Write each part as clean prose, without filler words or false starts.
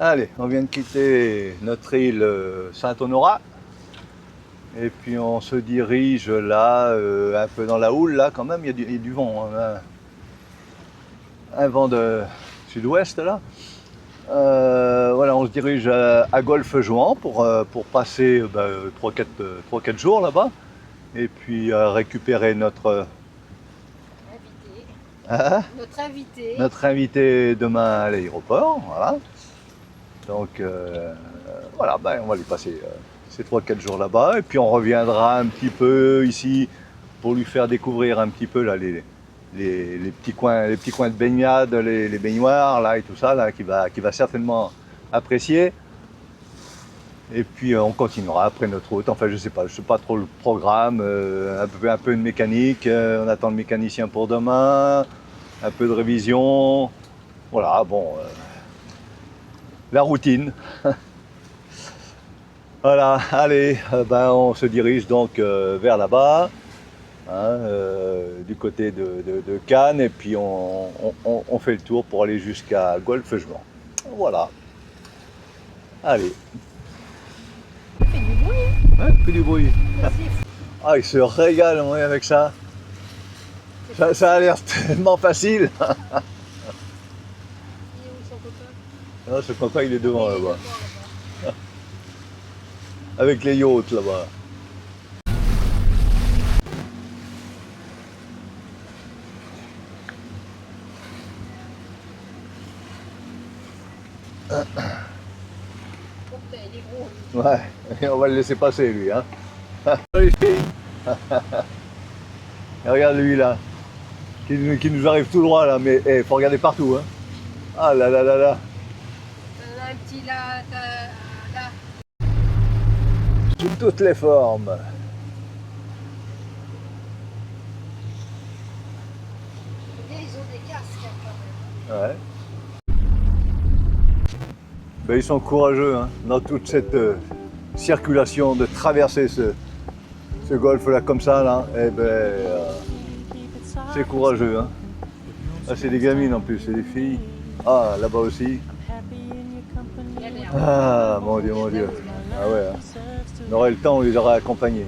Allez, on vient de quitter notre île Saint-Honorat. Et puis on se dirige là, un peu dans la houle, là quand même, il y a du vent. Hein, un vent de sud-ouest là. Voilà, on se dirige à Golfe-Juan pour passer 3-4 jours là-bas. Et puis récupérer notre invité demain à l'aéroport. Voilà. Donc voilà, on va lui passer ces 3-4 jours là-bas. Et puis on reviendra un petit peu ici pour lui faire découvrir un petit peu là, les petits coins de baignade, les baignoires là et tout ça là, qu'il va certainement apprécier. Et puis on continuera après notre route. Enfin, je sais pas trop le programme. Un peu de mécanique. On attend le mécanicien pour demain. Un peu de révision. Voilà, bon, la routine. Voilà, allez, on se dirige donc vers là-bas, hein, du côté de Cannes, et puis on fait le tour pour aller jusqu'à Golfe-Juan. Voilà, allez. Ça fait du bruit. Ouais, fait du bruit. Ah, il se régale ouais, avec ça. Ça a l'air tellement facile. Il est où son copain? Non, ce copain, il est devant là-bas. Avec les yachts là-bas. Il est gros. Ouais, et on va le laisser passer lui. Hein. Les filles. Et regarde lui là, qui nous arrive tout droit là, mais il faut regarder partout. Hein. Ah là là là là. T'en as un petit là, là. Sous toutes les formes. Ils ont des casques quand même. Ouais. Ben, ils sont courageux hein, dans toute cette circulation, de traverser ce golfe là comme ça là. Eh ben, c'est courageux. Hein. Ah, c'est des gamines en plus, c'est des filles. Ah, là-bas aussi. Ah, mon Dieu, mon Dieu. Ah ouais. Hein. On aurait le temps, on les aurait accompagnés.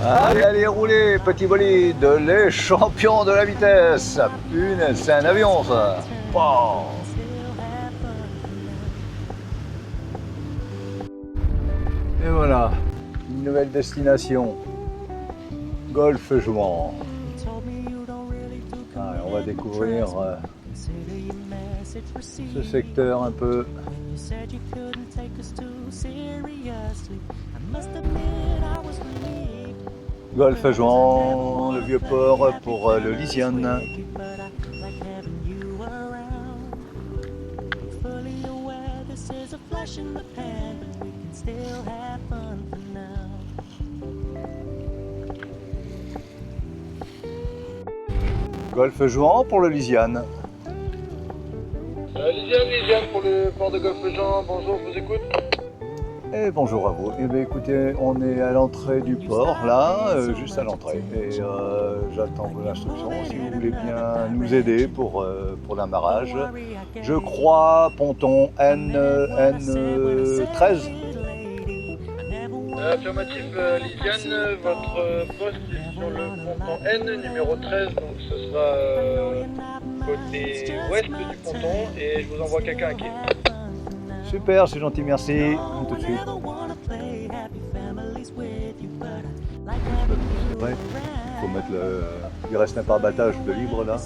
Allez, allez, roulez, petit bolide, les champions de la vitesse. Punaise, c'est un avion, ça. Wow. Et voilà, une nouvelle destination. Golfe-Juan. Allez, on va découvrir ce secteur un peu. Golfe-Juan, le vieux port pour le Lysiane. Golfe-Juan pour le Lysiane. Lysiane pour le port de Golfe-Juan, bonjour, je vous écoute. Et bonjour à vous. Eh bien écoutez, on est à l'entrée du port, là, juste à l'entrée. Et j'attends vos instructions si vous voulez bien nous aider pour l'amarrage. Je crois ponton N13. Affirmatif Lysiane, votre poste est sur le ponton N numéro 13, donc ce sera côté ouest du ponton et je vous envoie quelqu'un à quai. Super, c'est gentil, merci. À tout de suite. Ouais, il faut mettre le. Il reste un pare-battage de libre là.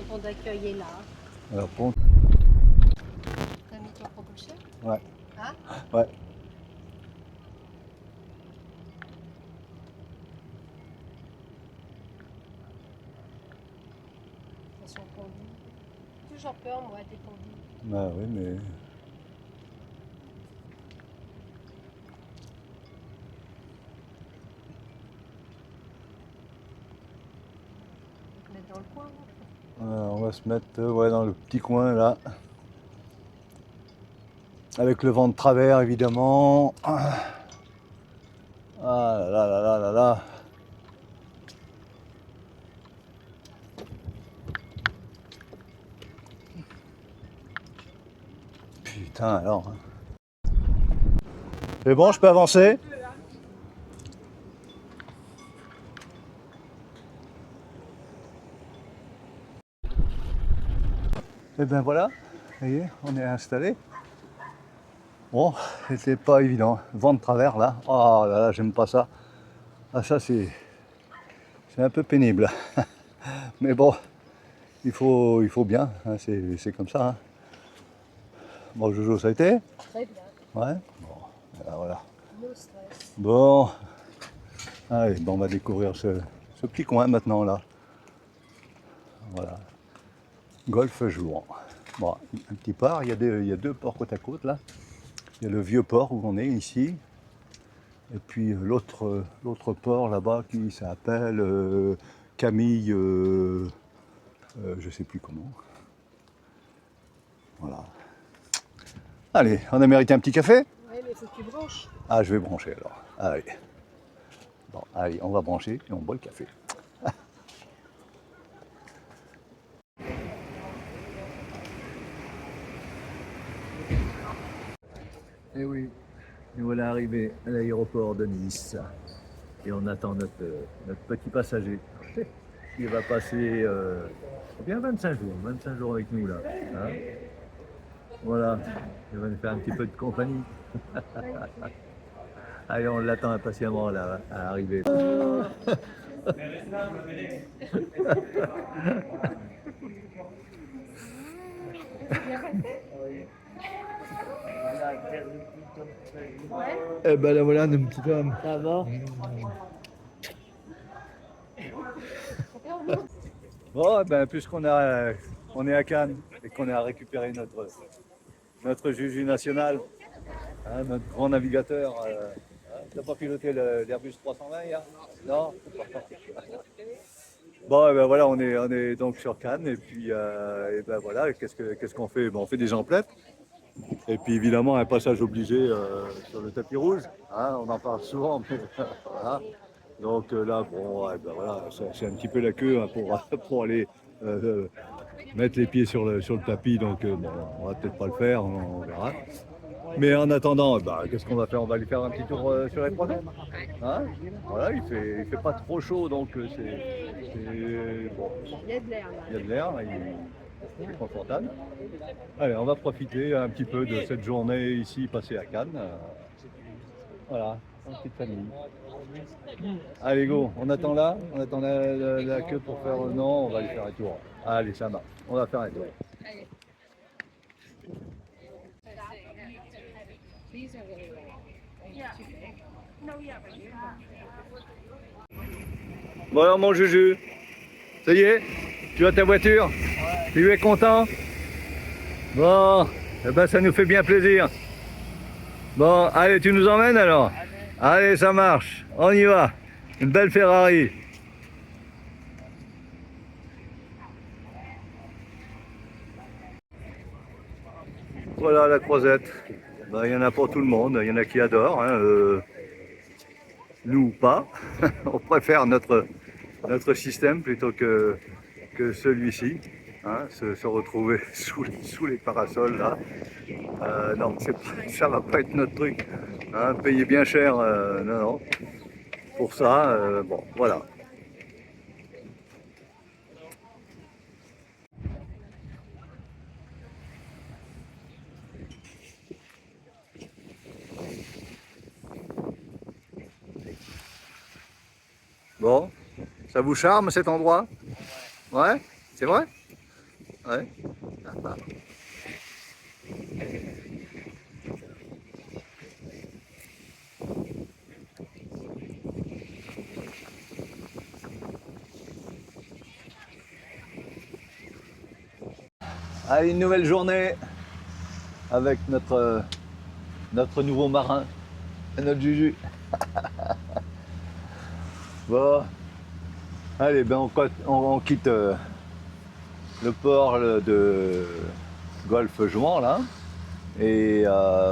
Ton d'accueil est là. Alors, pont. T'as mis ton propulseur? Ouais. Hein? Ouais. Attention pendu. Toujours peur moi des pendus. Bah oui, mais. Mettre dans le coin là. On va se mettre ouais, dans le petit coin là. Avec le vent de travers évidemment. Ah là là là là là là. Putain alors. C'est bon, je peux avancer? Et ben voilà, vous voyez, on est installé. Bon, c'était pas évident. Vent de travers là. Oh là là, j'aime pas ça. Ah ça c'est un peu pénible. Mais bon, il faut bien, hein, c'est comme ça. Hein. Bon Jojo, ça a été? Très bien. Ouais. Bon, voilà. No stress. Bon. Allez, bon, on va découvrir ce petit coin maintenant là. Voilà. Golfe jouant. Bon, un petit port, il y a deux ports côte à côte là. Il y a le vieux port où on est ici. Et puis l'autre port là-bas qui s'appelle Camille, je sais plus comment. Voilà. Allez, on a mérité un petit café? Oui, mais faut que tu branches. Ah, je vais brancher alors. Allez. Bon, allez, on va brancher et on boit le café. Et oui, nous voilà arrivés à l'aéroport de Nice. Et on attend notre petit passager. Il va passer bien 25 jours avec nous là. Hein, voilà, il va nous faire un petit peu de compagnie. Allez, on l'attend impatiemment là, à arriver. Eh ben là voilà, notre petit homme. Ça va. Bon, eh ben, puisqu'on on est à Cannes et qu'on a récupéré notre Juju national, hein, notre grand navigateur. T'as pas piloté l'Airbus 320 hier? Non. Bon, eh ben voilà, on est donc sur Cannes et puis et ben voilà, qu'est-ce qu'on fait? Ben, on fait des emplettes. Et puis évidemment un passage obligé sur le tapis rouge. Hein, on en parle souvent, mais voilà. Donc là, bon, ouais, ben voilà, c'est un petit peu la queue hein, pour aller mettre les pieds sur le tapis. Donc bon, on va peut-être pas le faire, on verra. Mais en attendant, bah, qu'est-ce qu'on va faire? On va aller faire un petit tour sur les projets. Hein, voilà, il fait pas trop chaud, donc c'est bon. Il y a de l'air là. Il y a de l'air, c'est confortable. Allez, on va profiter un petit peu de cette journée ici passée à Cannes. Voilà, en petite famille. Allez, go, on attend là, on attend la queue pour faire. Non, on va aller faire un tour. Allez, ça marche, on va faire un tour. Bon alors mon Juju, ça y est, tu as ta voiture? Tu es content? Bon, eh ben ça nous fait bien plaisir. Bon, allez, tu nous emmènes alors? Allez, ça marche, on y va. Une belle Ferrari. Voilà la croisette. Ben, il y en a pour tout le monde, il y en a qui adorent. Hein, nous pas. On préfère notre système plutôt que celui-ci. Hein, se retrouver sous les parasols là. Non, ça va pas être notre truc. Hein, payer bien cher, non, non. Pour ça, bon, voilà. Bon, ça vous charme cet endroit? Ouais, c'est vrai? Ouais. Allez, une nouvelle journée avec notre nouveau marin, notre Juju. Bon, allez, ben on quitte le port de Golfe-Juan là. Et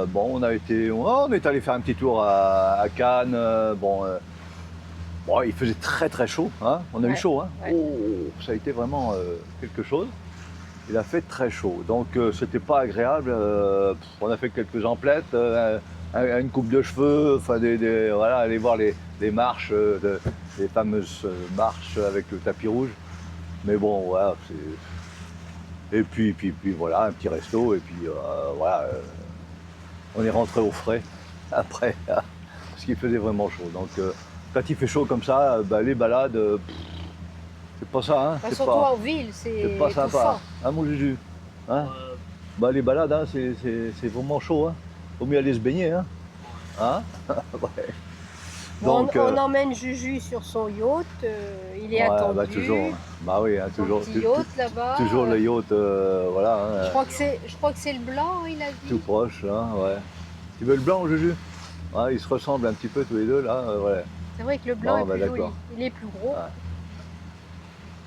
bon, on est allé faire un petit tour à Cannes. Bon, il faisait très très chaud, hein. On a eu chaud, hein. Ouais. Oh, ça a été vraiment quelque chose. Il a fait très chaud, donc c'était pas agréable. On a fait quelques emplettes, une coupe de cheveux, enfin voilà, aller voir les marches, les fameuses marches avec le tapis rouge. Mais bon, voilà, et puis voilà, un petit resto, et puis voilà, on est rentré au frais après, parce qu'il faisait vraiment chaud. Donc quand il fait chaud comme ça, les balades, c'est pas ça, hein. C'est Surtout pas, en ville, c'est pas sympa, étouffant. hein, mon Juju, hein. Les balades, hein, c'est vraiment chaud, hein. Faut mieux aller se baigner, hein. Hein. Ouais. Bon, Donc, on emmène Juju sur son yacht, il est ouais, attendu. toujours, bah oui, hein, Son toujours, petit yacht là-bas. toujours le yacht, voilà, hein, Je crois que c'est le blanc, il a dit. tout proche, hein, ouais. Tu veux le blanc, Juju? Ouais, ils se ressemblent un petit peu tous les deux, là, ouais. C'est vrai que le blanc Bon, est bah, plus joli. d'accord. Il est plus gros.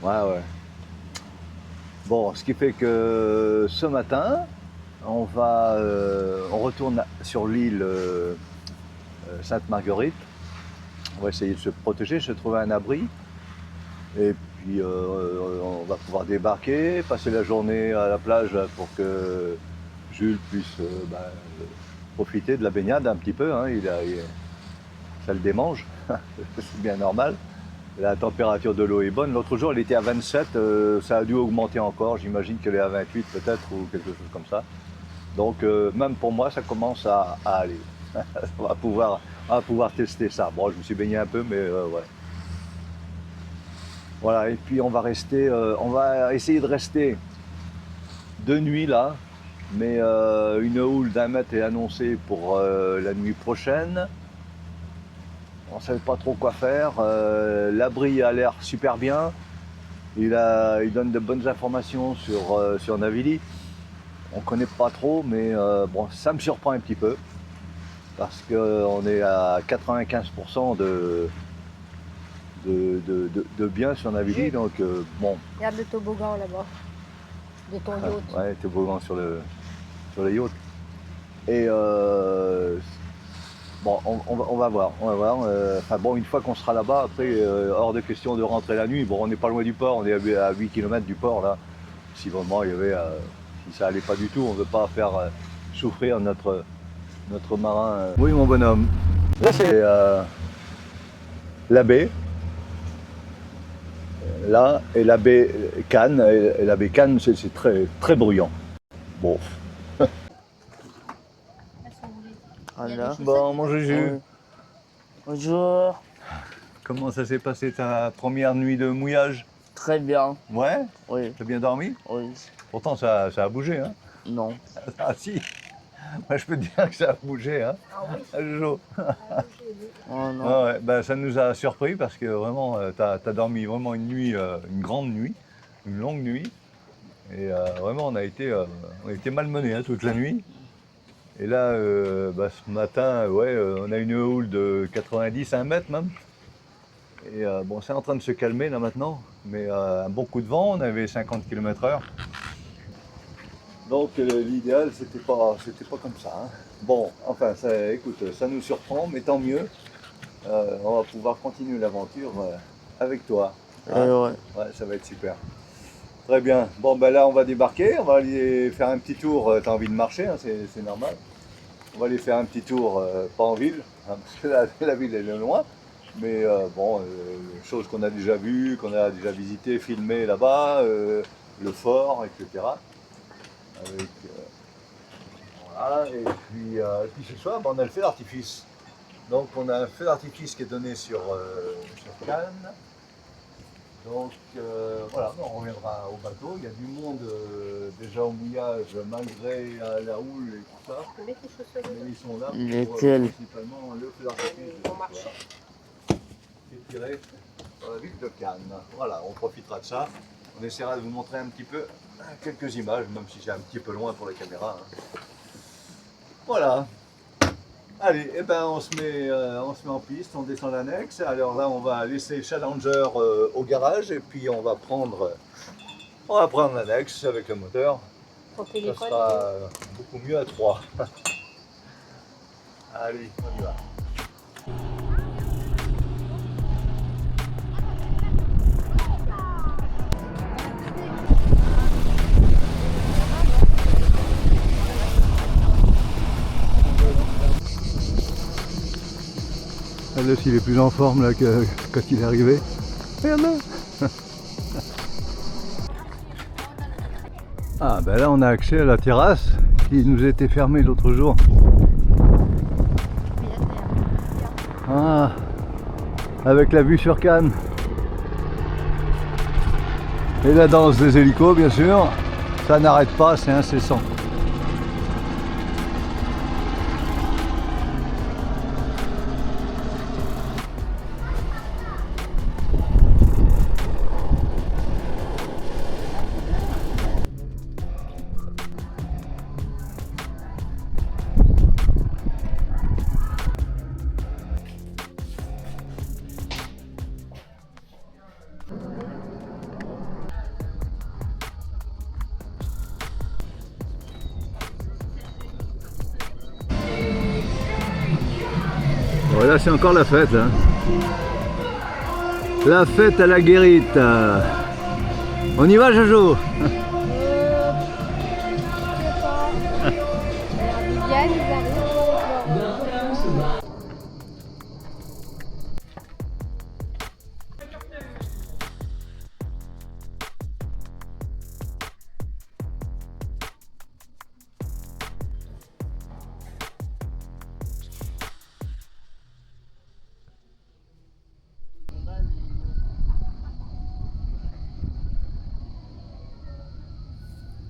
Ouais. Bon, ce qui fait que ce matin, on retourne sur l'île Sainte-Marguerite. On va essayer de se protéger, se trouver un abri. Et puis on va pouvoir débarquer, passer la journée à la plage pour que Jules puisse profiter de la baignade un petit peu, hein. Ça le démange, c'est bien normal. La température de l'eau est bonne. L'autre jour, elle était à 27, ça a dû augmenter encore. J'imagine qu'elle est à 28 peut-être ou quelque chose comme ça. Donc même pour moi, ça commence à aller. On va pouvoir tester ça. Bon, je me suis baigné un peu, mais ouais. Voilà, et puis on va essayer de rester 2 nuits là, mais une houle d'1 mètre est annoncée pour la nuit prochaine. On ne savait pas trop quoi faire. L'abri a l'air super bien. Il donne de bonnes informations sur Navili. On ne connaît pas trop, mais bon, ça me surprend un petit peu. Parce qu'on est à 95% de bien sur Navili. Donc bon. Regarde le toboggan là-bas, de ton yacht. Ouais, toboggan sur le yacht. Et bon, on va voir. Enfin bon, une fois qu'on sera là-bas, après, hors de question de rentrer la nuit. Bon, on n'est pas loin du port, on est à 8 km du port là. Si vraiment il y avait, si ça allait pas du tout, on ne veut pas faire souffrir notre marin. Oui, mon bonhomme. Là, c'est la baie. Là, et la baie Cannes. Et la baie Cannes, c'est très, très bruyant. Bon. Alors, Bon, mon Juju. bonjour. Comment ça s'est passé ta première nuit de mouillage? Très bien. Ouais? Oui, T'as bien dormi? oui. Pourtant, ça a bougé, hein? Non. Ah si! Moi, je peux te dire que ça a bougé, hein? Ah oui, Ah, Jojo. Oh non. Ouais, bah, ça nous a surpris parce que vraiment, t'as dormi vraiment une nuit, une grande nuit, une longue nuit. Et vraiment, on a été malmenés, hein, toute la nuit. Et là, ce matin, ouais, on a une houle de 90 à 1 mètre même. Et bon, c'est en train de se calmer là maintenant, mais un bon coup de vent, on avait 50 km/h. Donc l'idéal, c'était pas comme ça, hein. Bon, enfin, écoute, ça nous surprend, mais tant mieux. On va pouvoir continuer l'aventure avec toi, hein. Ouais. Ouais, ça va être super. Très bien. Bon, ben là, on va débarquer, on va aller faire un petit tour. T'as envie de marcher, hein, c'est normal. On va aller faire un petit tour, pas en ville, hein, parce que la ville, elle est loin. Mais bon, choses qu'on a déjà vues, qu'on a déjà visitées, filmées là-bas, le fort, etc. Avec, voilà, et puis ce soir, on a le feu d'artifice. Donc on a un feu d'artifice qui est donné sur Cannes. Donc voilà, on reviendra au bateau. Il y a du monde déjà au mouillage malgré la houle et tout ça. mets tes chaussures Mais dedans. ils sont là pour Lesquels principalement le feu d'artifice Ils vont marcher. qui est tiré sur la ville de Cannes. Voilà, on profitera de ça. On essaiera de vous montrer un petit peu quelques images, même si c'est un petit peu loin pour la caméra, hein. Voilà. Allez, eh ben on se met en piste, on descend l'annexe. Alors là, on va laisser Challenger au garage et puis on va prendre On va prendre l'annexe avec le moteur. Ton Ça téléphone. sera beaucoup mieux à 3. Allez, on y va. Là, il est plus en forme là, que quand il est arrivé. Regarde-le. Ah ben là on a accès à la terrasse qui nous était fermée l'autre jour. Ah, avec la vue sur Cannes. Et la danse des hélicos bien sûr. Ça n'arrête pas, c'est incessant. Voilà, c'est encore la fête. Hein. La fête à la guérite. On y va, Jojo? Je sais pas. Viviane, ils arrivent.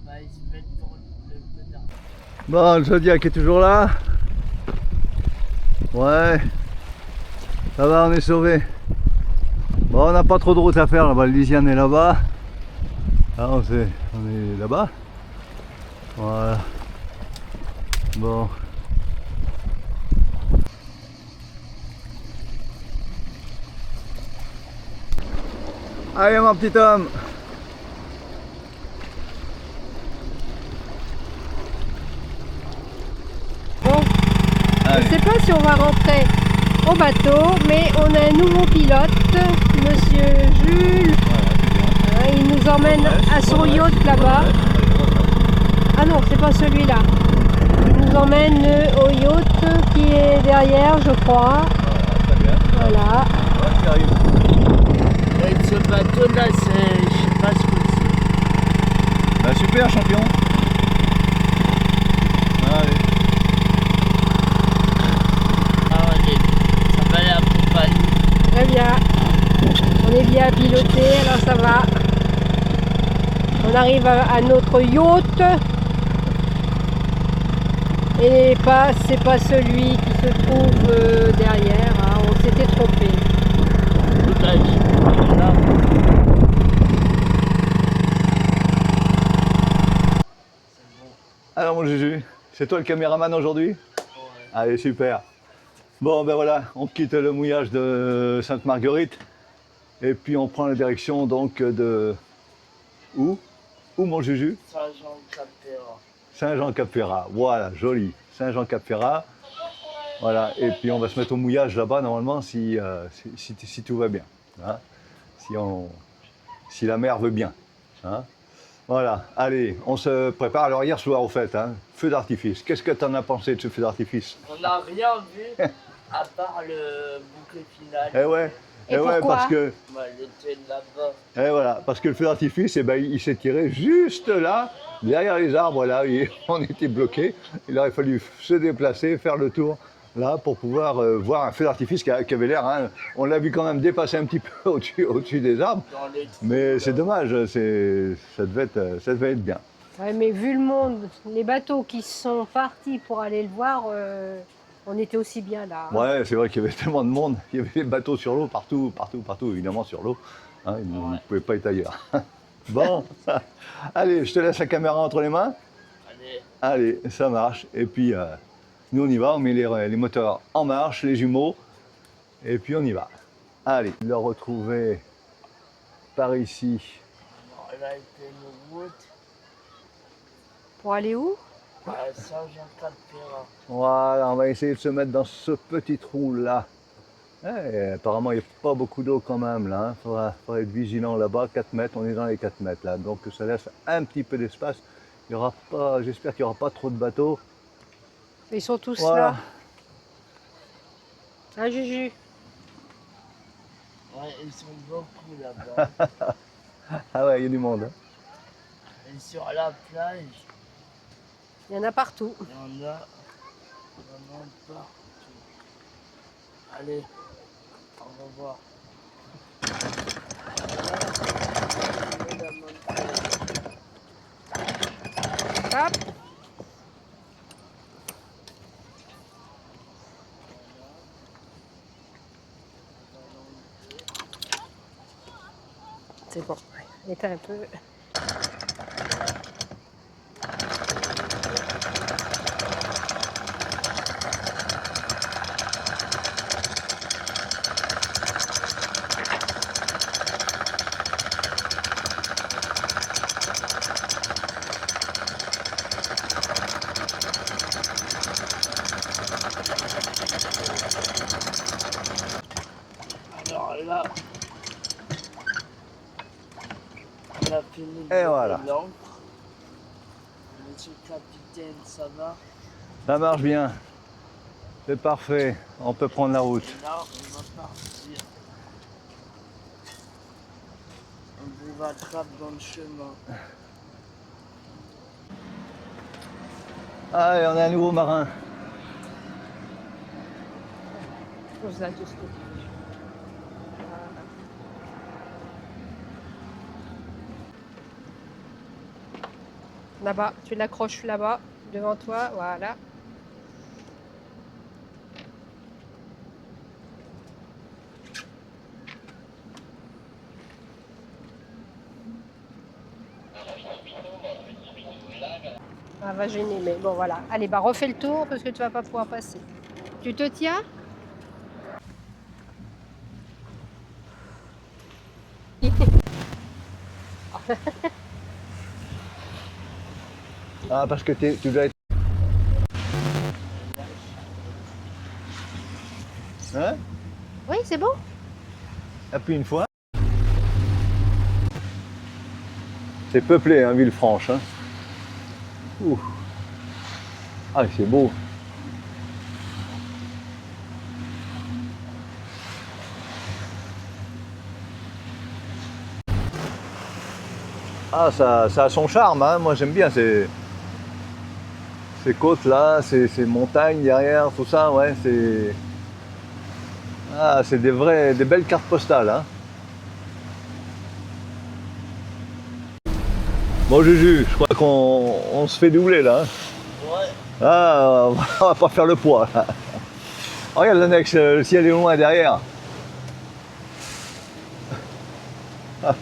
Bah, ils se mettent pour le dernier. Bon, le Zodiac est toujours là. Ouais. Ça va, on est sauvé. Bon, on n'a pas trop de route à faire là-bas. Lisiane est là-bas. Ah, on est là-bas. Voilà. Bon. Allez, mon petit homme. Bon, je ne sais pas si on va rentrer au bateau, mais on a un nouveau pilote, Monsieur Jules. Il nous emmène à son yacht là-bas. Ah non, c'est pas celui-là. Il nous emmène au yacht qui est derrière, je crois. Voilà. Et ce bateau là, c'est. Je sais pas ce que c'est. Bah super champion. Allez. Ah, ça va aller à compagnie. Très bien. On est bien piloté, alors ça va. On arrive à notre yacht. Et c'est pas celui qui se trouve derrière. Hein. On s'était trompé. Tout à là. Alors mon Juju, c'est toi le caméraman aujourd'hui? Ouais. Allez, super. Bon ben voilà, on quitte le mouillage de Sainte-Marguerite et puis on prend la direction donc de... Où mon Juju? Saint-Jean-Cap-Ferrat. Saint-Jean-Cap-Ferrat, voilà, joli. Saint-Jean-Cap-Ferrat. Voilà, et puis on va se mettre au mouillage là-bas normalement si tout va bien. Hein, si la mer veut bien. Hein. Voilà, allez, on se prépare. Alors hier soir au fait, hein, feu d'artifice. Qu'est-ce que tu en as pensé de ce feu d'artifice? On n'a rien vu à part le bouquet final. Eh ouais, Et pourquoi parce que... Bah, elle était là-bas. Et voilà, parce que le feu d'artifice, eh ben, il s'est tiré juste là, derrière les arbres, là, on était bloqués. Il aurait fallu se déplacer, faire le tour, là, pour pouvoir voir un feu d'artifice qui avait l'air, hein, on l'a vu quand même dépasser un petit peu au-dessus des arbres, Dans les trous, mais là. c'est dommage, ça devait être bien. Ouais, mais vu le monde, les bateaux qui sont partis pour aller le voir, on était aussi bien là. Hein. Ouais, c'est vrai qu'il y avait tellement de monde, il y avait des bateaux sur l'eau, partout, évidemment sur l'eau, hein, ils ne pouvaient pas être ailleurs. Bon, allez, je te laisse la caméra entre les mains. Allez. Allez, ça marche. Et puis, nous, on y va, on met les moteurs en marche, les jumeaux, et puis on y va. Allez, le retrouver par ici. Là, il fait une route. Pour aller où? Saint-Jean-Cap-Ferrat. Voilà, on va essayer de se mettre dans ce petit trou-là. Apparemment, il n'y a pas beaucoup d'eau quand même là. Il faudra être vigilant là-bas. 4 mètres, on est dans les 4 mètres là. Donc ça laisse un petit peu d'espace. Il y aura pas, j'espère qu'il n'y aura pas trop de bateaux. Ils sont tous Voilà. là. Ah, Juju. Ouais, ils sont beaucoup là-bas. Ah ouais, il y a du monde. Hein. Et sur la plage, Il y en a partout. il y en a partout. Allez, on va voir. Hop. C'est bon. Il était un peu... Alors là, on a fini Et voilà. l'encre. Monsieur le capitaine, ça va? Ça marche bien. C'est parfait. On peut prendre la route. Et là, on va partir. On vous rattrape dans le chemin. Allez, on a un nouveau marin. Pose là, juste. Là-bas, tu l'accroches là-bas, devant toi, voilà. Ça va gêner, mais bon, voilà. Allez, bah refais le tour parce que tu vas pas pouvoir passer. Tu te tiens? Ah, parce que tu dois être... Hein? Oui, c'est bon. Appuie une fois. C'est peuplé, hein, Villefranche. Hein. Ouh. Ah, c'est beau. Ah, ça a son charme, hein. Moi j'aime bien ces côtes là, ces montagnes derrière, tout ça, ouais, c'est... Ah, c'est des belles cartes postales, hein. Bon Juju, je crois qu'on se fait doubler là. Hein. Ouais. Ah, on va pas faire le poids là. Oh, regarde l'annexe, le ciel est loin derrière. Ah.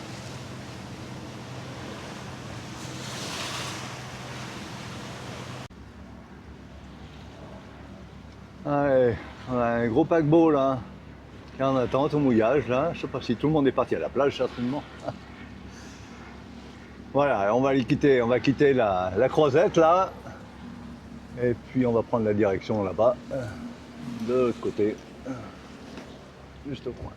Ouais, on a un gros paquebot là, qui est en attente au mouillage là. Je sais pas si tout le monde est parti à la plage certainement. Voilà, on va quitter la croisette là. Et puis on va prendre la direction là-bas, de l'autre côté, juste au coin.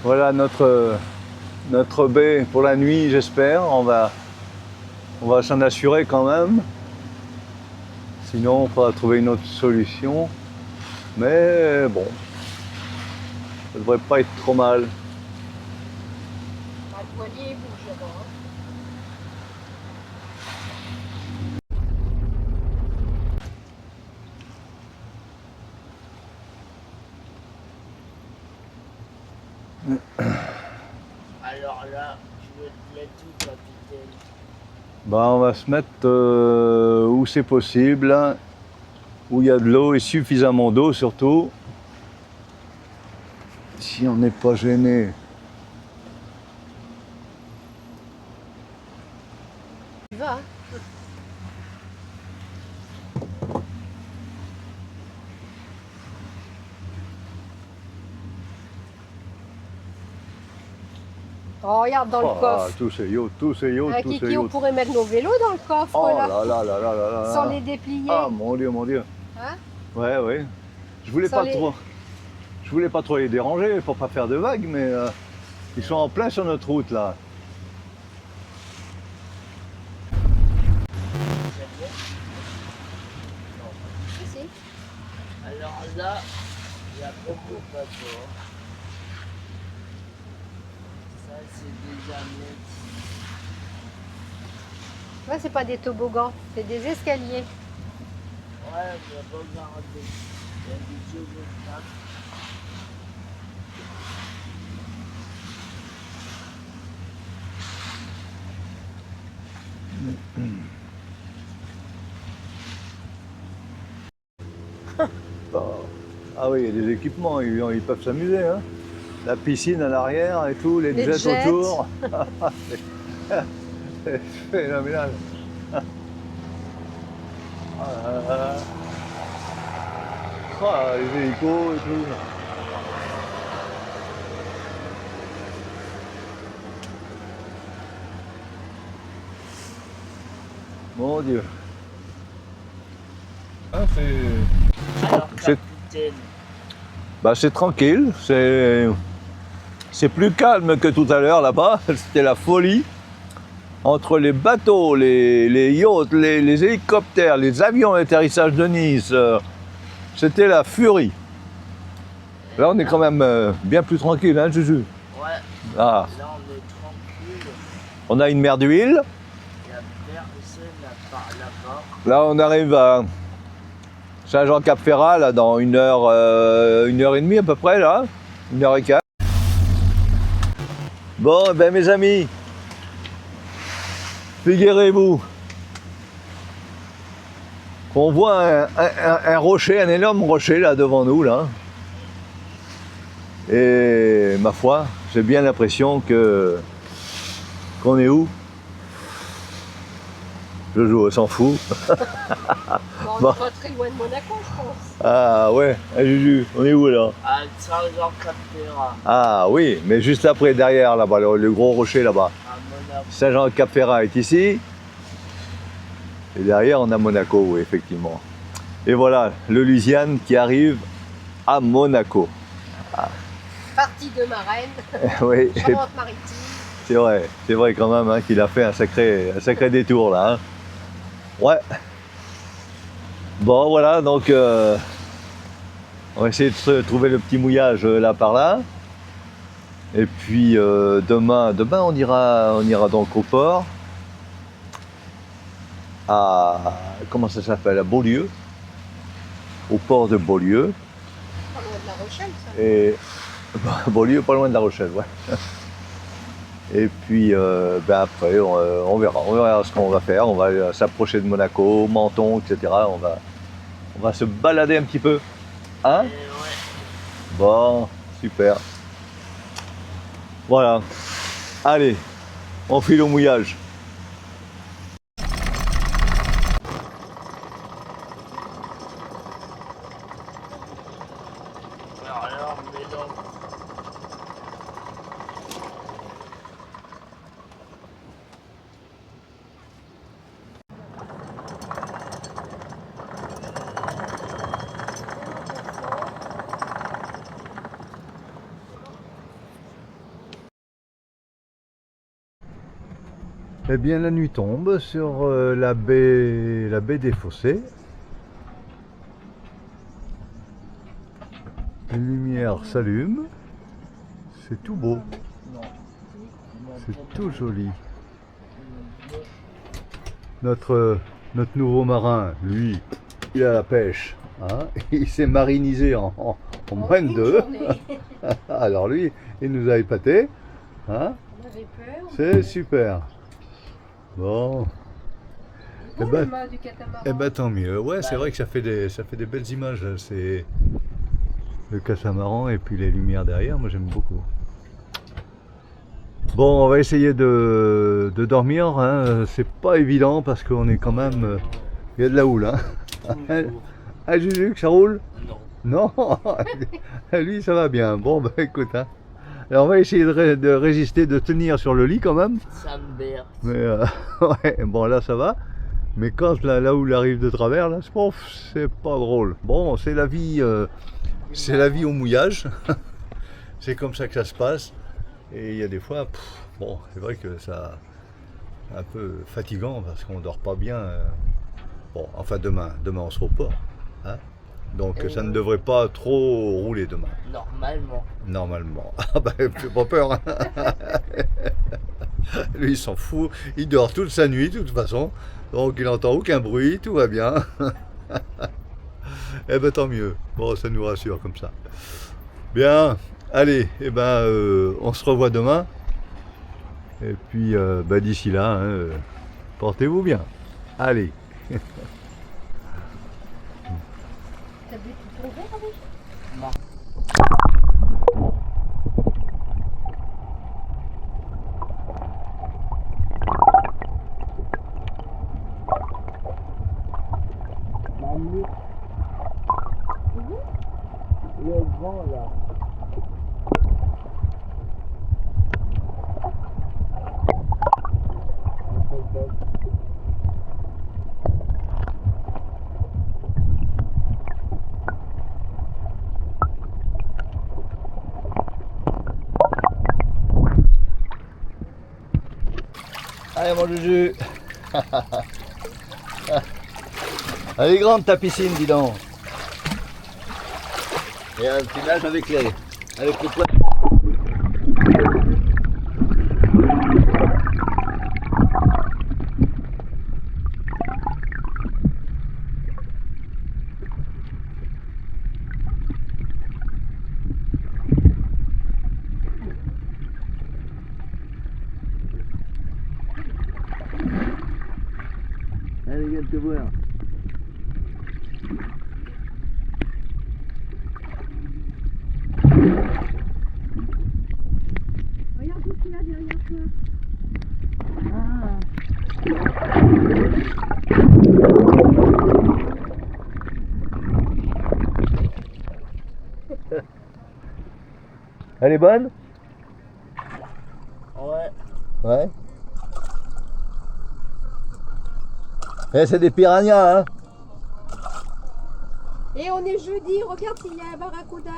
Voilà notre baie pour la nuit, j'espère. On va s'en assurer quand même. Sinon, on faudra trouver une autre solution. Mais bon, ça devrait pas être trop mal. Le poignet bouge là-bas. Alors là, je vais te mettre tout, capitaine. Bah, on va se mettre où c'est possible, hein, où il y a de l'eau et suffisamment d'eau surtout. Si on n'est pas gêné. Tu vas, hein? Oh, regarde dans le coffre. tous ces yachts, tous ces yachts, tous ces Kiki, on yachts. pourrait mettre nos vélos dans le coffre, Oh là. là là là là là là. Sans les déplier. Ah mon Dieu, mon Dieu. Hein? Ouais, ouais. Je voulais Sans pas les- trop. Je voulais pas trop les déranger pour pas faire de vagues, mais ils sont en plein sur notre route là. Si. Alors là, il y a beaucoup de bateaux. Ça, c'est des amis. Là, c'est pas des toboggans, c'est des escaliers. Ouais, mais regardez. Il y a des jeux de table. Ah oui, il y a des équipements, ils peuvent s'amuser. Hein. La piscine à l'arrière et tout, les Les jets jets. autour. C'est phénoménal. Les hélicos et tout. Mon Dieu. Ah, Alors, C'est- capitaine, bah, c'est tranquille, c'est plus calme que tout à l'heure là-bas. C'était la folie. Entre les bateaux, les yachts, les hélicoptères, les avions d'atterrissage de Nice, c'était la furie. Là, on est quand même bien plus tranquille, hein, Juju? ouais, Ah, là on est tranquille. on a une mer d'huile. Il n'y a personne à part là-bas. Là, on arrive à Saint-Jean-Cap-Ferrat, là, dans 1h et demie à peu près, là. 1h15. Bon, eh ben, mes amis, figurez-vous qu'on voit un rocher, un énorme rocher, là, devant nous, là. Et, ma foi, j'ai bien l'impression qu'on est où? Jojo s'en fout. Bon, on Bon. n'est pas très loin de Monaco, je pense. Ah ouais, ah, Juju, on est où là? À Saint-Jean-Cap-Ferrat, Ah oui, mais juste après, derrière là-bas, le gros rocher là-bas. à Monaco. Saint-Jean-Cap-Ferrat est ici. Et derrière, on a Monaco, oui, effectivement. Et voilà, le Louisiane qui arrive à Monaco. Partie de Marraine, Oui, Charente-Maritime. c'est vrai quand même hein, qu'il a fait un sacré détour là. Hein. Ouais. Bon, voilà, donc on va essayer de se trouver le petit mouillage là par là. Et puis demain on ira donc au port. À comment ça s'appelle? À Beaulieu. Au port de Beaulieu. Pas loin de La Rochelle, ça. Et Beaulieu, pas loin de La Rochelle, ouais. Et puis après, on verra ce qu'on va faire. On va s'approcher de Monaco, Menton, etc. On va se balader un petit peu. Hein? Et ouais, Bon, super. Voilà. Allez, on file au mouillage. alors, mais donc, Eh bien, la nuit tombe sur la baie des Fossés. Les lumières s'allument. C'est tout beau. C'est tout joli. Notre nouveau marin, lui, il a la pêche. Hein. Il s'est marinisé en moins de Une deux. journée. Alors lui, il nous a épatés. Hein. On avait peur. C'est super. Bon. Bon, Eh ben- le mât du catamaran. Eh ben tant mieux. Ouais, c'est vrai que ça fait des belles images. C'est le catamaran et puis les lumières derrière. Moi, j'aime beaucoup. Bon, on va essayer de dormir. Hein. C'est pas évident parce qu'on est quand même. Il y a de la houle. Hein. Ah, Juju, que ça roule? non. Non. Lui, ça va bien. Bon, bah écoute. Hein. Alors on va essayer de résister, de tenir sur le lit quand même. Ça me berce. Mais ouais, bon là ça va. Mais quand là où il arrive de travers, là, c'est pas drôle. Bon, c'est la vie au mouillage. C'est comme ça que ça se passe. Et il y a des fois, bon, c'est vrai que ça un peu fatigant parce qu'on dort pas bien. Bon, enfin demain on se report. Hein, donc ça ne devrait pas trop rouler demain. Normalement. Ah bah, fais pas peur. Hein. Lui il s'en fout. Il dort toute sa nuit de toute façon. Donc il n'entend aucun bruit, tout va bien. Eh ben tant mieux. Bon, ça nous rassure comme ça. Bien, allez, eh ben on se revoit demain. Et puis d'ici là, hein, portez-vous bien. Allez. T'as bu tout ton verre avec? Non. Le vent là. Allez mon Juju. Elle est grande ta piscine, dis donc. Et tu nages avec les poils. Allez, viens te voir. Regarde tout ce qu'il y a derrière toi. Elle est bonne? Ouais. Ouais. Eh, c'est des piranhas, hein? Et on est jeudi, regarde s'il y a un barracuda.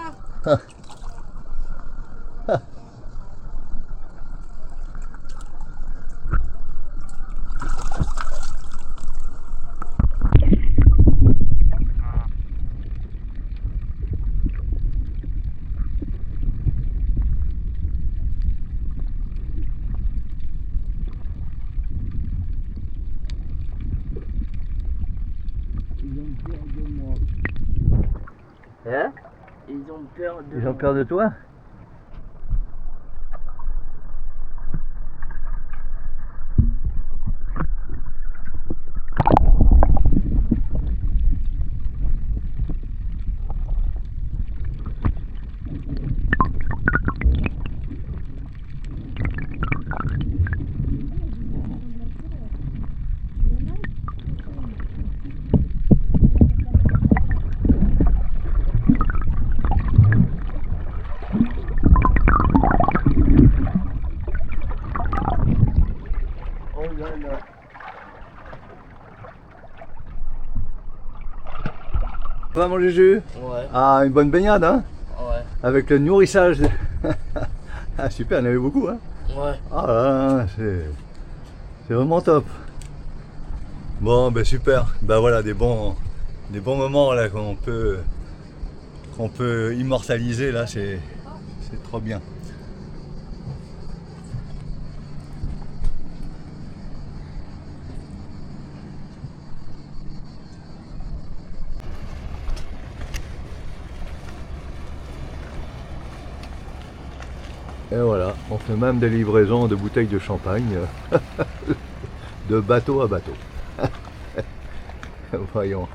Hein? Ils ont peur de Ils ont peur de toi? Ça va mon Juju? Ouais. Ah, une bonne baignade, hein? Ouais. Avec le nourrissage. Ah super, il y en avait beaucoup, hein? Ouais. Ah là, c'est vraiment top. Bon, ben super. Ben voilà, des bons moments là qu'on peut immortaliser là, c'est trop bien. Et voilà, on fait même des livraisons de bouteilles de champagne de bateau à bateau. Voyons.